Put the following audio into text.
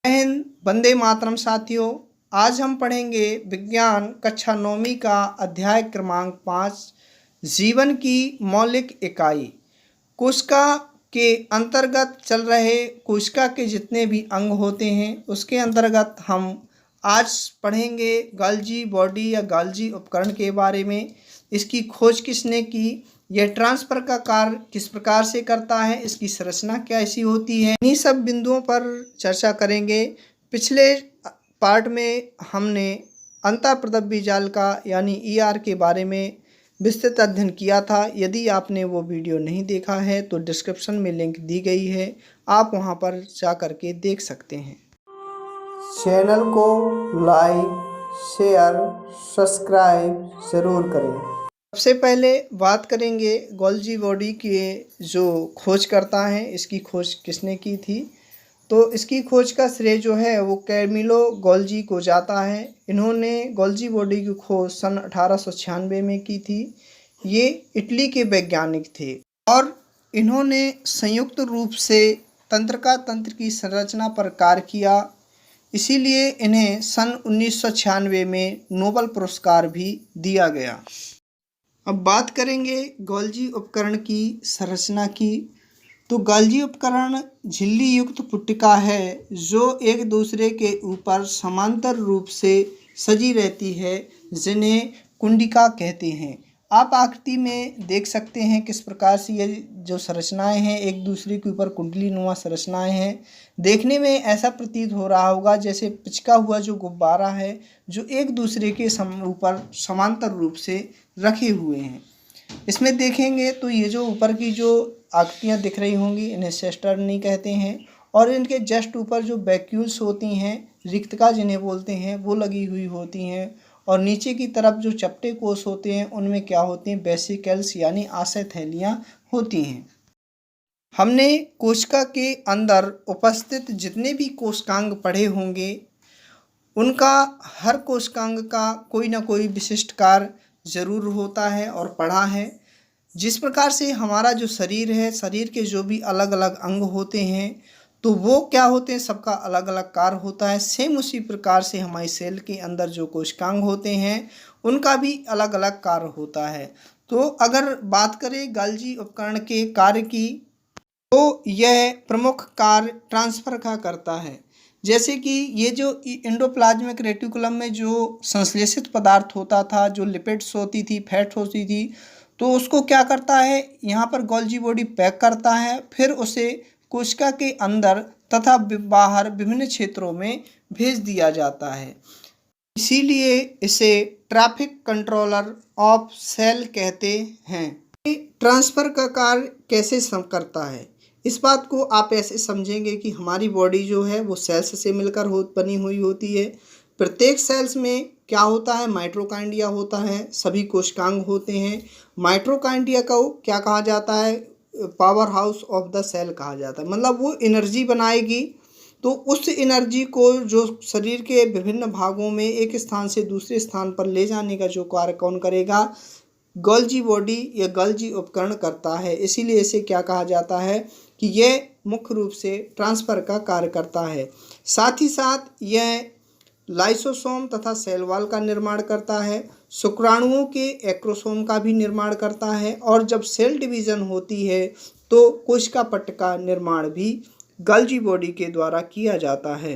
जय हिंद, वंदे मातरम साथियों। आज हम पढ़ेंगे विज्ञान कक्षा 9वीं का अध्याय क्रमांक 5 जीवन की मौलिक इकाई। कोशिका के अंतर्गत चल रहे कोशिका के जितने भी अंग होते हैं उसके अंतर्गत हम आज पढ़ेंगे गोल्जी बॉडी या गोल्जी उपकरण के बारे में। इसकी खोज किसने की, यह ट्रांसफर का कार्य किस प्रकार से करता है, इसकी संरचना कैसी होती है, इन्हीं सब बिंदुओं पर चर्चा करेंगे। पिछले पार्ट में हमने अंतःप्रदव्य जाल का यानी ईआर के बारे में विस्तृत अध्ययन किया था। यदि आपने वो वीडियो नहीं देखा है तो डिस्क्रिप्शन में लिंक दी गई है, आप वहाँ पर जा कर के देख सकते हैं। चैनल को लाइक, शेयर, सब्सक्राइब ज़रूर करें। सबसे पहले बात करेंगे गोल्जी बॉडी के जो खोज करता है, इसकी खोज किसने की थी। तो इसकी खोज का श्रेय जो है वो कैमिलो गोल्जी को जाता है। इन्होंने गोल्जी बॉडी की खोज सन 1896 में की थी। ये इटली के वैज्ञानिक थे और इन्होंने संयुक्त रूप से तंत्रिका तंत्र की संरचना पर कार्य किया, इसीलिए इन्हें सन 1996 में नोबेल पुरस्कार भी दिया गया। अब बात करेंगे गोल्जी उपकरण की संरचना की। तो गोल्जी उपकरण झिल्ली युक्त पुट्टिका है जो एक दूसरे के ऊपर समांतर रूप से सजी रहती है, जिन्हें कुंडिका कहते हैं। आप आकृति में देख सकते हैं किस प्रकार से ये जो संरचनाएं हैं एक दूसरे के ऊपर कुंडली नुमा संरचनाएं हैं। देखने में ऐसा प्रतीत हो रहा होगा जैसे पिचका हुआ जो गुब्बारा है जो एक दूसरे के ऊपर समांतर रूप से रखे हुए हैं। इसमें देखेंगे तो ये जो ऊपर की जो आकृतियाँ दिख रही होंगी इन्हें सेस्टर्नी कहते हैं, और इनके जस्ट ऊपर जो वैक्यूल्स होती हैं, रिक्तका जिन्हें बोलते हैं, वो लगी हुई होती हैं। और नीचे की तरफ जो चपटे कोष होते हैं उनमें क्या होते हैं, वेसिकल्स यानी आशय थैलियाँ होती हैं। हमने कोशिका के अंदर उपस्थित जितने भी कोशिकांग पढ़े होंगे उनका हर कोशिकांग का कोई ना कोई विशिष्ट कार्य ज़रूर होता है और पढ़ा है। जिस प्रकार से हमारा जो शरीर है, शरीर के जो भी अलग अलग अंग होते हैं तो वो क्या होते हैं, सबका अलग अलग कार्य होता है। सेम उसी प्रकार से हमारे सेल के अंदर जो कोशिकांग होते हैं उनका भी अलग अलग कार्य होता है। तो अगर बात करें गोल्जी उपकरण के कार्य की तो यह प्रमुख कार्य ट्रांसफ़र का करता है। जैसे कि ये जो एंडोप्लाज्मिक रेटिकुलम में जो संश्लेषित पदार्थ होता था, जो लिपिड्स होती थी, फैट होती थी, तो उसको क्या करता है, यहाँ पर गोल्जी बॉडी पैक करता है, फिर उसे कोशिका के अंदर तथा बाहर विभिन्न क्षेत्रों में भेज दिया जाता है। इसीलिए इसे ट्रैफिक कंट्रोलर ऑफ सेल कहते हैं। ट्रांसफ़र का कार्य कैसे करता है, इस बात को आप ऐसे समझेंगे कि हमारी बॉडी जो है वो सेल्स से मिलकर बनी हुई होती है। प्रत्येक सेल्स में क्या होता है, माइटोकॉन्ड्रिया होता है, सभी कोशिकांग होते हैं। माइटोकॉन्ड्रिया को क्या कहा जाता है, powerhouse of the cell कहा जाता है। मतलब वो एनर्जी बनाएगी, तो उस एनर्जी को जो शरीर के विभिन्न भागों में एक स्थान से दूसरे स्थान पर ले जाने का जो कार्य कौन करेगा, गोल्जी बॉडी या गोल्जी उपकरण करता है। इसीलिए इसे क्या कहा जाता है कि यह मुख्य रूप से ट्रांसफ़र का कार्य करता है। साथ ही साथ यह लाइसोसोम तथा सेल वॉल का निर्माण करता है, शुक्राणुओं के एक्रोसोम का भी निर्माण करता है, और जब सेल डिवीज़न होती है तो कोशिका पट्ट का निर्माण भी गोल्जी बॉडी के द्वारा किया जाता है।